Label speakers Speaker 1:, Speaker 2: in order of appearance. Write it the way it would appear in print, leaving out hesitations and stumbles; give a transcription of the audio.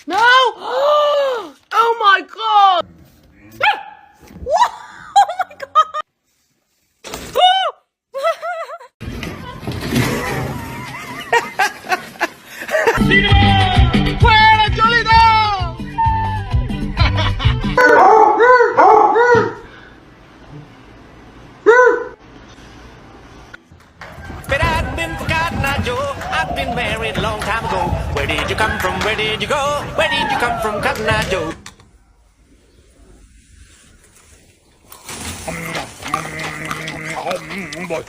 Speaker 1: No! Oh my god! Oh my god! ¡Fuera, Cholito!
Speaker 2: But I've been forgotten, now, Joe. I've been married a long time ago. Where did you come from? Where did you go? Where did you come from, Cotton Eye Joe?
Speaker 3: Boy.